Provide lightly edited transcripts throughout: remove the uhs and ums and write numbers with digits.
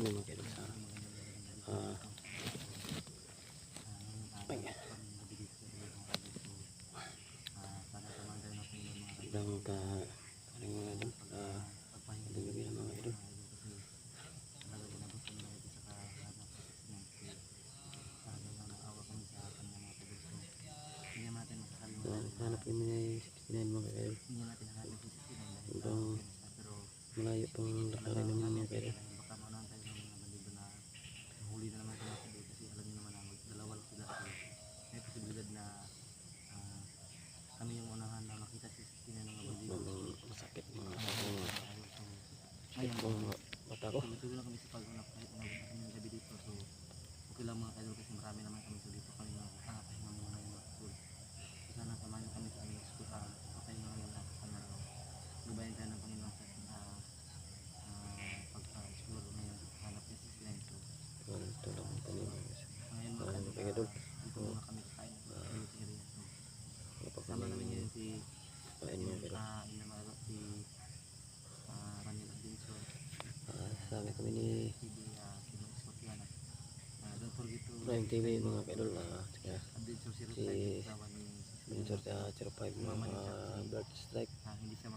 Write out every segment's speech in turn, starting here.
May mga idol sa lang ka ano mga idol magandang gabi na mga idol. Hanap kami na 69 mga idol. Hanggang malayo pang lakarin naman mga idol. Kami yung unahan na makita si Sina ng mga Masakit mga mata ko. Tuloy lang kami sa pag-unap ng gabi dito. So okay lang mga idol kasi marami naman kami. So dito kami nakakapahin ng mga school. So sana samahan kami sa aming school. Okay nga ngayon natin sana gabayan tayo ng Panginoon sa pagpa-explore ngayon. Hanap niya si Sina ito. Ito lang ang kanina. Ngayon mga idol, dito muna kami kain. Kasama namin ngayon si Ranil Adinso. Sabi kami ni Don't forget to Prime TV mga kaidol. Adinso Si 05 05 mga Blood Strike. hindi siya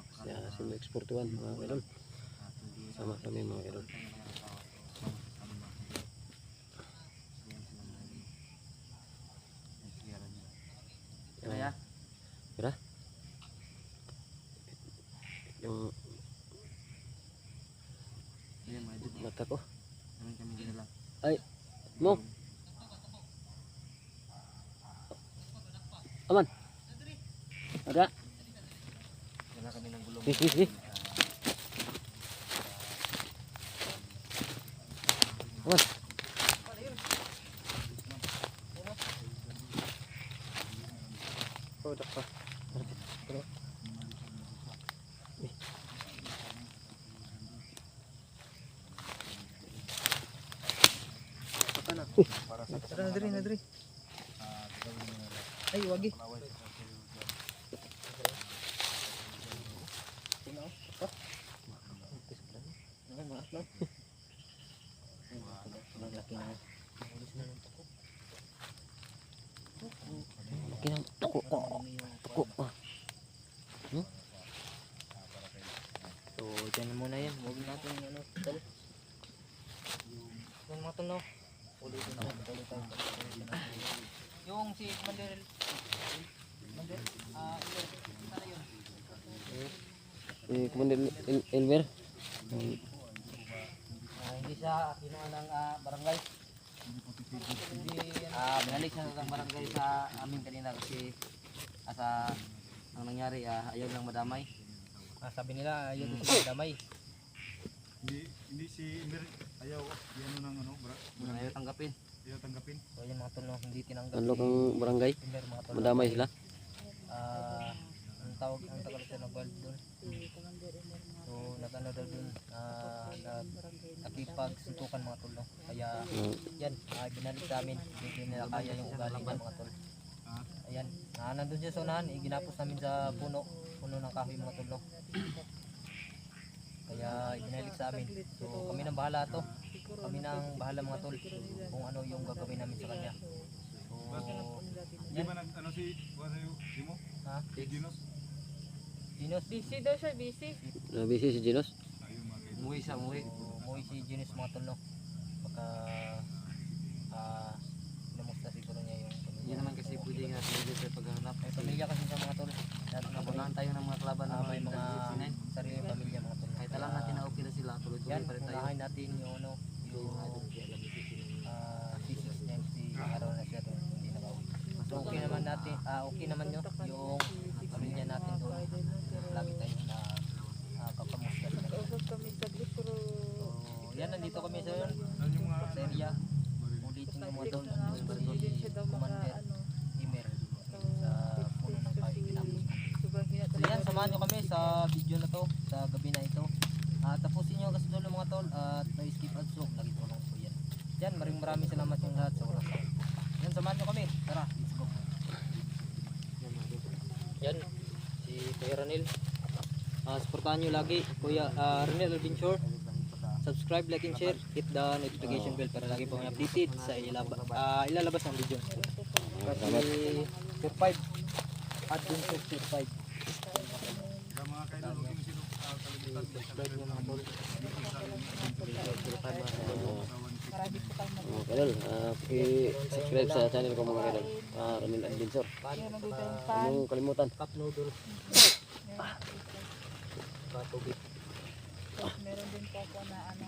Si Max 41 mga kaidol. Sama kami mga kaidol. Kaya Kira? Yung ayun mga idol, mata ko. namin kami ginala. Ay, mo. Aman. Ada. Wala kami ng gulong. Sige. Aman. Oh, dak pa. Tara na diri. Ay, wagi. Tuko. So, dyan muna yan. Huwag natin ano. Yan mga tunaw. Ulitin natin. Yung si Commander sana yun. Commander Elmer. Hindi siya kinuha ng barangay. Binalik siya ng barangay sa amin kanina kasi ang nangyari ayaw lang madamay. Sabi nila ayaw din sila madamay. Hindi si Emir ayaw ano ng ano Ayaw tanggapin. ayaw tanggapin. So yun mga tulong hindi tinanggap. Ano kang barangay? Madamay sila. Ang tawag siya na bald doon. So nagano daw doon nakipagsuntukan mga tulong. Kaya yan binalik sa amin. Hindi nila kaya yung ugali ng mga tulong. Ayan, nandun siya sa unahan, ginapos namin sa puno ng kahoy mga tulong. Kaya ibinalik sa amin. So kami nang bahala to. Kami nang bahala mga tol kung ano yung gagawin namin sa kanya. So Hindi ba nag ano si mo? ha? Dinos? Ginos Busy daw siya, busy. Busy si Ginos. Ayun mga kaibigan. Umuwi si Ginos mga tol no. Baka namusta siguro niya yung pamilya. Hindi naman kasi pwede nga sa paghahanap. May pamilya kasi sa mga tol. Napunahan tayo ng mga kalaban na May mga sinain. sariling pamilya mga tol. Kahit alam natin na okay na sila, tuloy-tuloy Yan, pa rin tayo. unahin natin yung ano, yung thesis niya si araw na siya doon, hindi na pauwi. So okay naman natin, okay naman yung pamilya natin doon. Lagi tayo na kapamusta sila. Nakausap kami sa group pero So yan, nandito kami sa yun, Ano yung mga sa area. Ulitin yung mga doon, na hindi siya daw Commander Emer sa puno ng kahoy ginapos. sobrang hina So yan, samahan nyo kami sa video na to, sa gabi na ito. Tapusin nyo kasi dulo mga tol at na-skip ads so lagi tulong po yan. Yan, maraming salamat yung lahat sa walang sakit. Yan, samahan nyo kami. Tara, let's go. Yan, si Kuya Ranil. Supportahan nyo lagi, Kuya Ranil Adventure. subscribe, like, and share. Hit the notification bell para lagi po kayo updated sa ilalabas ng video. Kasi Sir 5. Adventure Sir 5. Kaya mga kaidol, huwag yung sino kalimutan. Subscribe nyo mga tol. Marami po kayo mag- Mga kadol, subscribe sa channel ko mga kadol. Ramil Adventure. Meron din tayong pan. Anong kalimutan? Cup noodles. Patubig. Tapos meron din po ako na ano,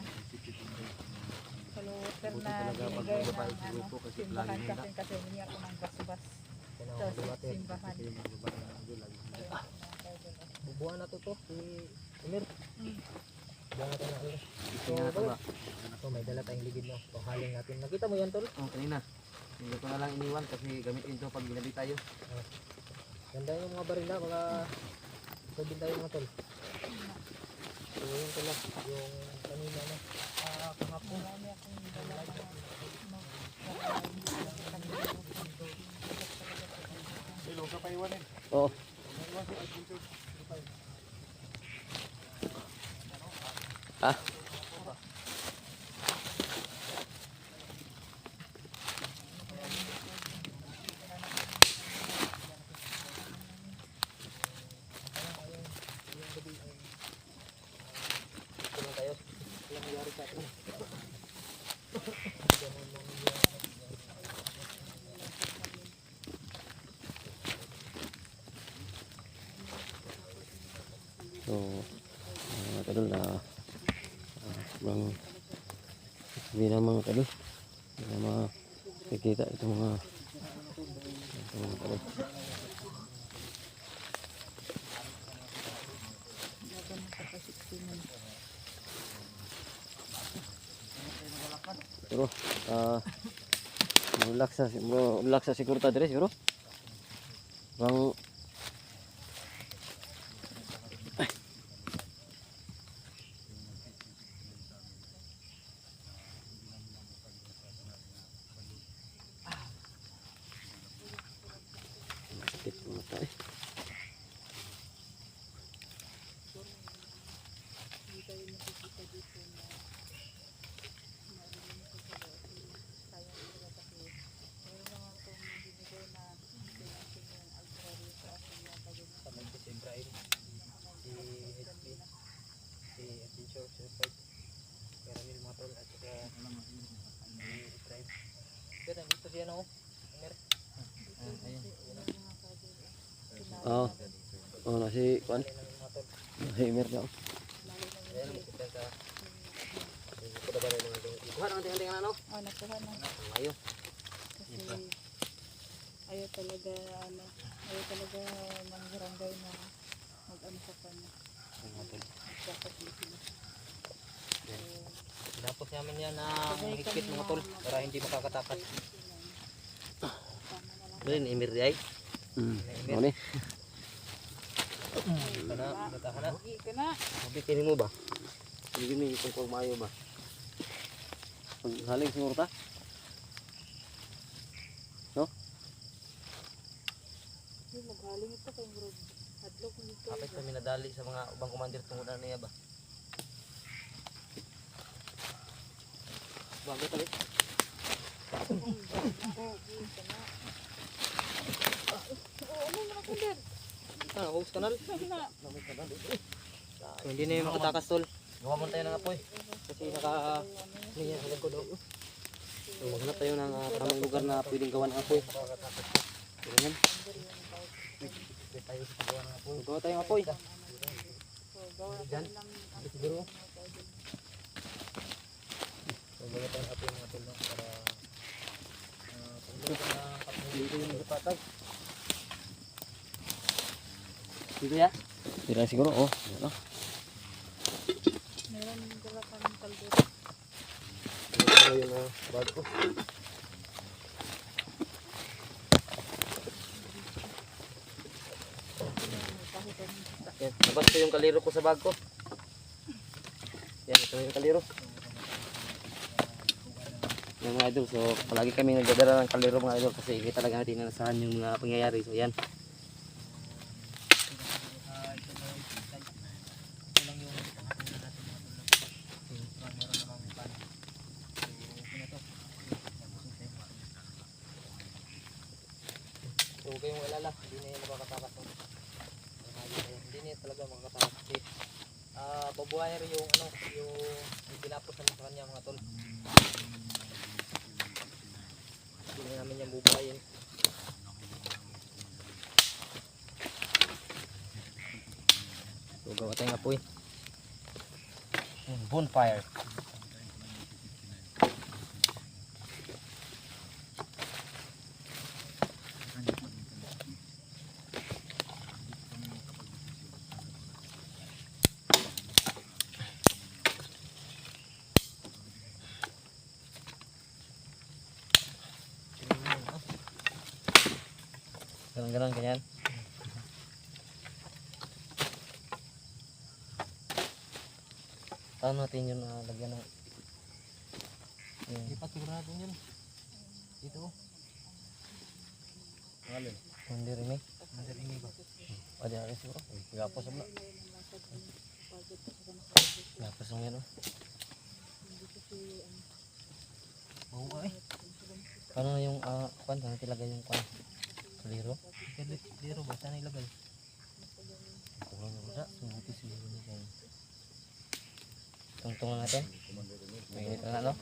saluter na Talaga pag binigay ng babae ano, siguro po kasi simbahan lagi nila. kasi humingi ako ng basbas. Kailangan Sa water. simbahan. Kasi yung mga babae na nandun, lagi nila. Bubuhan na to si Emir. Bubuhan natin na ulit. Ito nga ito ba? So may dala tayong ligid no. Panghaling natin. Nakita mo yan tol? Oh, kanina. Hindi ko na lang iniwan kasi gamitin ito pag ginabi tayo. Ganda yung mga baril na. Baka sabihin tayo mga tol. So yun pala. Yung kanina na. Kahapon. Marami akong dala mga Hello, sa paiwanin. Oo. Paiwan si Adventure. Ah. So, mga kadol na sobrang hindi na mga kadol. Hindi na makikita itong mga kadol. Pero, mulak sa sigurta dire siguro. Bang sakit ng mata eh. Kamay ko si Ibrahim. Si HP. Si Adventure Sir 5. Kaya Ramil mga tol. At saka si Ibrahim. Kaya dito siya no. Emir. Ayun. Oo. Oh, nasi kuan. Mga tol. Nasi Emir daw. Ayan, kita sa kuda ba mga tol. Kuha ng tingting ano? Oh, nakuha na. Ayo. Kasi ayaw talaga ano, ayaw talaga ng barangay na mag-ano sa kanya. Magkakasli sila. Tapos namin yan na higpit mga tol para hindi makakatakas. Bali ni Emir di ay. Ano ni? Kana, natahan na. Hindi ka na. Mabitin mo ba? Hindi mo itong pagmayo ba? Haling siguro ta? Hindi, maghaling ito kay Murag. Hadlok mo ito. Kapit kami nadali sa mga ubang commander tungod na niya ba? Bago talit. Ano mga kunder? Ah, Hogs Kanal. Na. So, hindi na yung makatakas tol. Gawa mo tayo ng apoy. Kasi naka niya sa likod oh. So, maghanap tayo ng tamang lugar na pwedeng gawan ng apoy. So, ganyan. Tayo sa paggawa ng apoy. Gawa tayong apoy. So, gawa Diyan. ng Siguro. So, gawa tayo ng apoy mga tol no? Para Dito yung patag. dito ya? Tira siguro, oh. Ano? meron dala ka ng kaldo. Ito yung bag ko. Yan, labas ko yung kaliro ko sa bag ko. Yan, ito yung kaliro. Yung mga idol, so palagi kami nagdadala ng kaliro mga idol kasi kita talaga natin na saan yung mga pangyayari. So yan. Huwag kayong alala, hindi na yan makakatakas. No? Hindi na yan talaga makakatakas. Kasi babuhayan rin yung ano, yung pinapos namin sa kanya mga tol. Hindi na namin yan bubuhayin. So gawa tayong apoy. Bonfire. Ganun ganyan. Paano natin yun lagyan ng lipat siguro natin yun dito oh. Alin? Hindi rin eh. Hindi rin eh ba? O di natin siguro. Gapos na. Gapos lang yan oh. Oo nga eh. Paano na yung kwan? Saan natin ilagay yung kwan? Kaliro? Kaliro ba? Saan ilagay? Ito lang na. Sumuti siguro nito. Tungtungan natin. Mainit na no?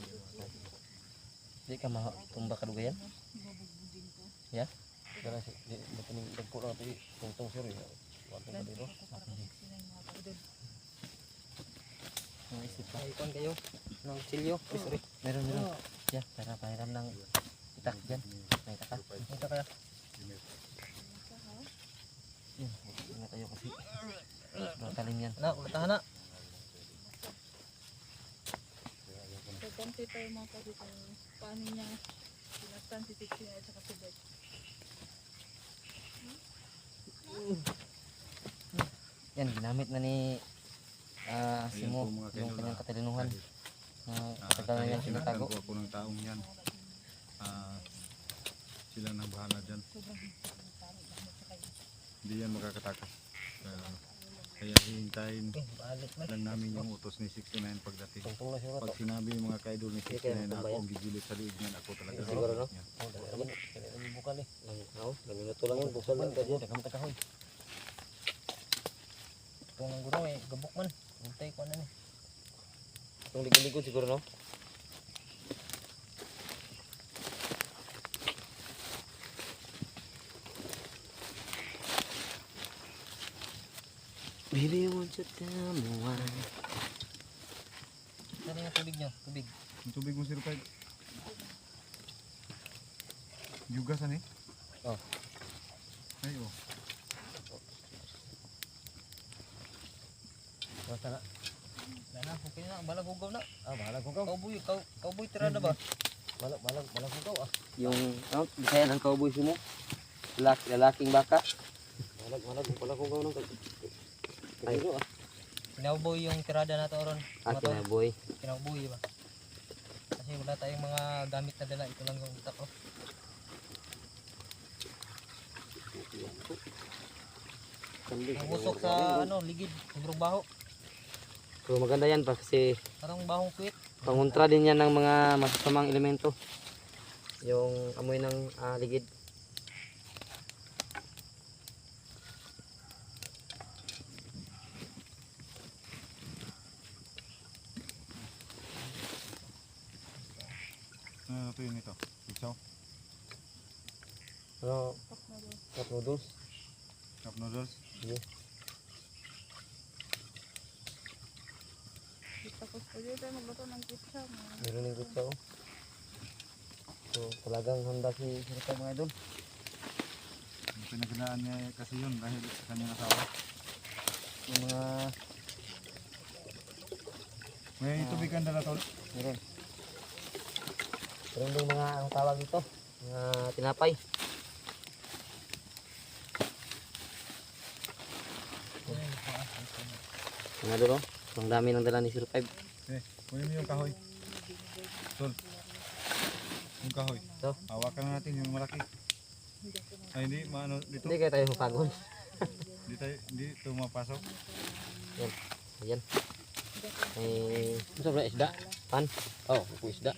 Hindi ka matumba ka dugayan? Ya? Kaya di mataning dagko lang ito tungtong sir. Watong ka dito. Naisip ka. Ikon kayo ng silyo. Sorry. Meron. Ya, para pahiram ng itak dyan. May itak ka. Itak kaya. Ingat tayo kasi. Matalim yan. Na, tahan na. Pagkante tayo mga kapitang paano niya sinastan si Tixie at saka si Bert. Yan, ginamit na ni Simo po, mga yung kaidol, kanyang katalinuhan. Katagal na yan sinatago. Ko ako ng taong yan. Sila na bahala dyan. Hindi yan makakatakas. Kaya hihintayin Balik na. lang namin yung utos ni 69 pagdating. Tungtong na siya Pag sinabi yung mga kaidol ni 69 na ako ang gigilid sa liig niyan, ako talaga. Siguro, no? Yan. Oh, dali naman. Kaya ang bukal eh. Lang minuto lang yun. Bukal lang Ganyan. dyan. Kamata kahoy. Itong ng guro eh, gabok man. Hintay ko na ni. Itong likod-likod siguro no? Baby, I want to tell me why. Saan yung tubig nyo? Tubig. Yung tubig mo sir Pag. Yugasan eh? Oh. Ay oh. Basta na. Wala na, okay na. Balag hugaw na. Bahala ko ka. Cowboy tirada ba? Balag ko ka ah. Yung, bisaya ng cowboy mo. Lalaking baka. Balag ko ka nang Ay. Kinauboy yung tirada nato ron. Akin na boy. Kinauboy ba? Kasi wala tayong mga gamit na dala. Ito lang yung utak ko. Ang usok sa ano, ligid. Sobrang baho. So maganda yan pa kasi Parang bahong quit. pangontra din yan ng mga masasamang elemento. Yung amoy ng ligid. Ano ito yun ito? Isaw? Ano? Cup noodles. Cup noodles? Tapos pwede tayo magluto ng pizza. Meron yung kutsa oh. So talagang handa si Sirkay mga idol. Yung pinagandaan niya kasi yun dahil sa kanyang asawa. Yung mga May tubig ka dala tol? meron. Meron ding mga anong tawag dito? Mga tinapay. Mga idol oh. Ang dami ng dala ni 05. Kunin mo yung kahoy. Tol. Yung kahoy. Ito. Hawakan na natin yung malaki. Ay hindi, maano dito. Hindi kaya tayo mapagod. Hindi ito mapasok. Ayan. Eh, Masa ba isda? pan. Oh, ku isda.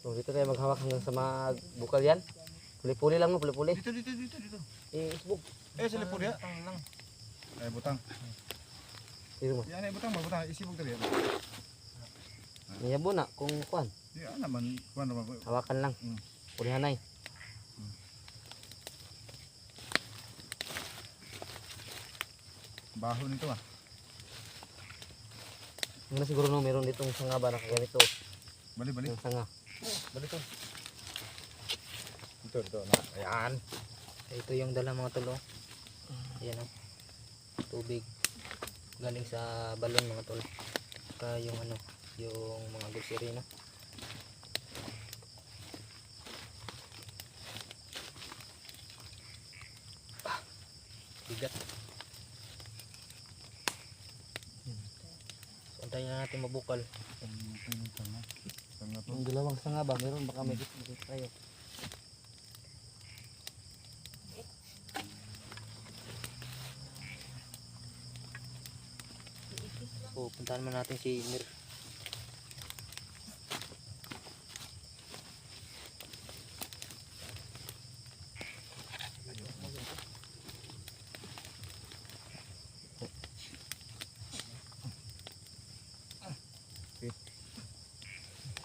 So dito tayo maghawak hanggang sa magbukal yan. Puli-puli lang mo, puli-puli. Dito. Isbog. Sila po diya. Ay, butang. Tiro mo. Yan ay butang, isibog dali. Niyabo na kung kuan. Yan naman, kuan naman. Hawakan lang. Mm. Pulihanay. Baho nito ah. Ano siguro no, meron ditong sanga ba nakaganito. Bali. Yung sanga. Bali to. Ito na. Ayan. Ito yung dala mga tol. Ayan o. Tubig. Galing sa balon mga tol. Saka yung ano, yung mga grocery no. Bigat. So, antayin na natin mabukal. Yung dalawang sanga ba, meron baka may dito tayo. So, puntahan mo natin si Mir.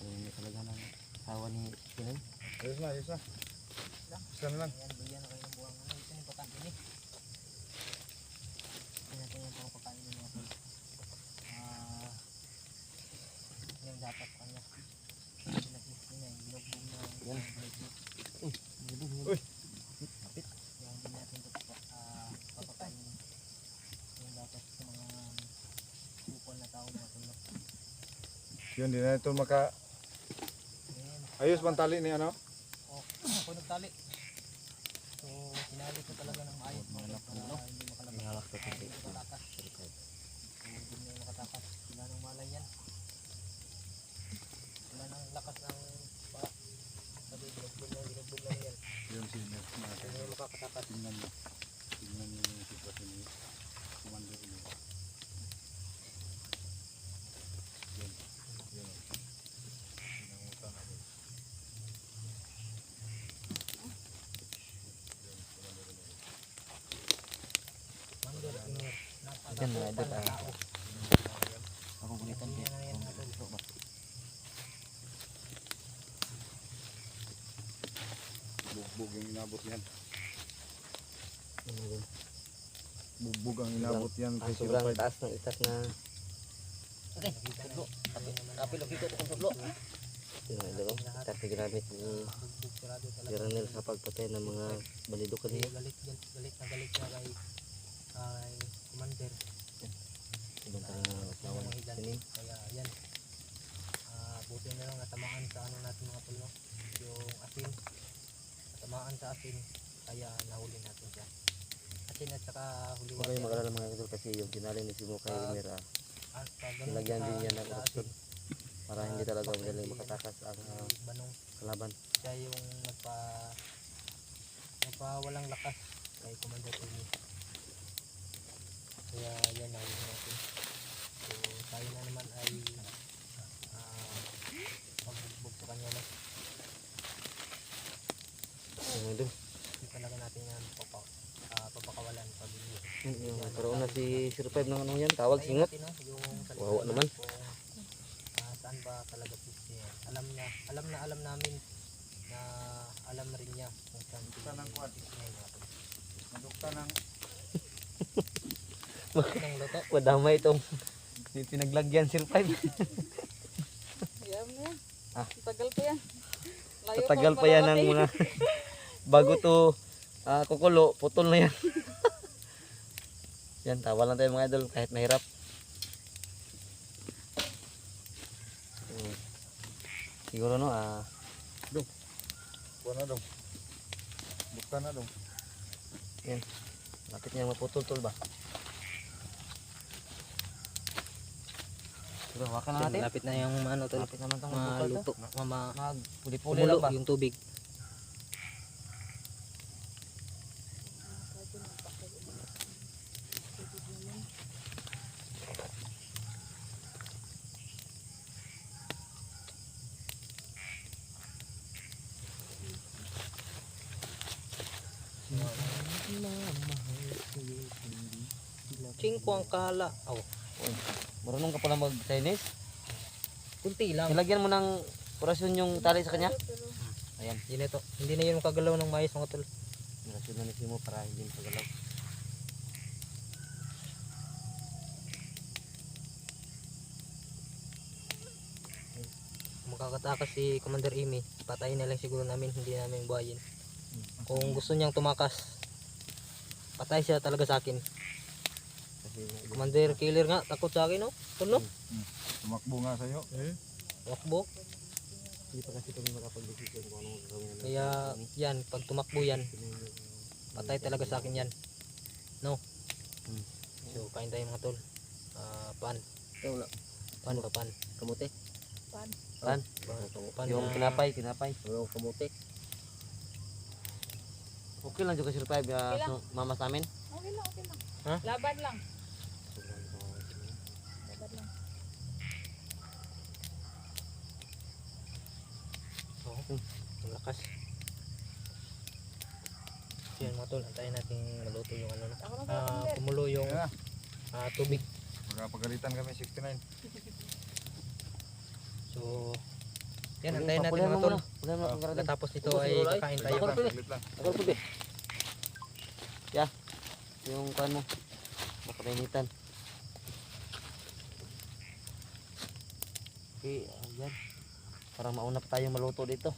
Hindi talaga ng asawa ni Pinoy. Ayos na. Isa na lang. Ayan, bigyan na kayo ng buwang. Ano, ito yung pagkain eh. Ito natin yung pagkain ng mga tol. Yung dapat kanya. Pinag-isip niya, yung binugbong na. Yan. Uy. Kapit. Yung din natin ito papakain. Yung dapat sa mga kupon na tao mga tol. Yun, di na ito maka... Ayan. Ayos bang tali ni ano? Ako nagtali. So, sinali ko talaga ng maayos mga tol para hindi makalabas. Hindi makatakas. So, hindi na makatakas. Wala nang malay yan. Wala nang lakas ng para. Sabi, binugbog lang yan. Yun si Net. Hindi na makakatakas. Tingnan niyo yung sitwasyon ni Commander ini. Yun. Pinangutan natin. Mandor, Inor. Yan mga idol. Tao. Ako gulitan Hindi din. na yan mga tol. Bugbog yung inabot yan. Ano Bugbog ang inabot yan kay sobrang 05. taas ng itas na Okay, tudlo. Kapilo kito kung tudlo. yun mga idol. Itas na ginamit ni Bugbog sarado talaga. Ranel sa pagpatay ng mga balido Kasi kanina. galit siya kay Commander. Ibang kanina asawa Mga ni higan. Pinoy. Kaya yan. Buti na lang natamaan sa ano natin mga tulo. Yung asin. Natamaan sa asin. Kaya nahuli natin siya. Asin at saka huli Huwag kayong mag-alala mga idol kasi yung tinali ni Simo kay Mira At pag ganun nilagyan sa- din niya ng sa orasyon asin, para hindi talaga madaling makatakas ang si Banong kalaban. siya yung nagpawalang lakas kay Commander Tony. Kaya yan nahuli natin. So tayo na naman ay magbugbog sa kanya na. Mga idol. Hindi talaga natin yan papakawalan pag Yung nagkaroon na si 05 ng ano yan, tawag singot. natin, no, yung salita Wawa naman. kung saan ba talaga siya. Alam namin na alam rin niya kung saan Saan ang kuwan? Madukta ng ng luto. Madamay itong pinaglagyan 05. Ayan mo yan. Ah. Tagal pa yan. Layo Tatagal pa yan ng mga bago to kukulo, putol na yan. Yan, tawa lang tayo mga idol kahit mahirap. Siguro no, kuwan na dong. Bukta na dong. lapit niya maputol-tol ba? Siguro, hawakan na natin. Lapit na yung ano tol. Lapit naman itong magbukal to. Maluto. Magpuli-puli lang ba? Yung tubig. Chingko ang kala. Oh, Marunong ka pala mag-Chinese. kunti lang. Nilagyan mo ng orasyon yung tali sa kanya. Pero Ayan. Hindi na ito. Hindi na yun kagalaw ng mais mga tol. Orasyon na ni mo para hindi magalaw. Makakatakas si Commander Amy. Patayin na lang siguro namin. Hindi namin buhayin. Kung gusto niyang tumakas, patay siya talaga sa akin. Kasi Commander Killer nga. Takot sa akin, oh. Puno. Tumakbo nga sa'yo. Wakbo. hindi pa kasi kami makapag-decision kung anong gagawin namin. Kaya yan. Pag tumakbo yan, patay talaga sa akin yan. No? So, kain tayo mga tol. Pan. Wala. Pan ba pan? Kamote. pan. Pan. Pan Yung na- kinapay. Yung kamote. Okay lang juga survive Okay lang. mama sa amin. Okay lang, okay lang. Ha? Laban lang. Laban lang. Oo. Ang lakas. So yan mga tol. Antayin natin maluto yung ano. Ako na kaya, Commander. Kumulo yung Kaya, tubig. magkapagalitan kami 69. So, yan, antayin natin mga tol. Wala mo akong karagad. Tapos nito Ubos ay siguro, ay. kakain Saglit tayo. lang, saglit lang. Ako po di. Ya. Yung kan mo. Makainitan. Okay, ayan. Parang mauna pa tayong maluto dito.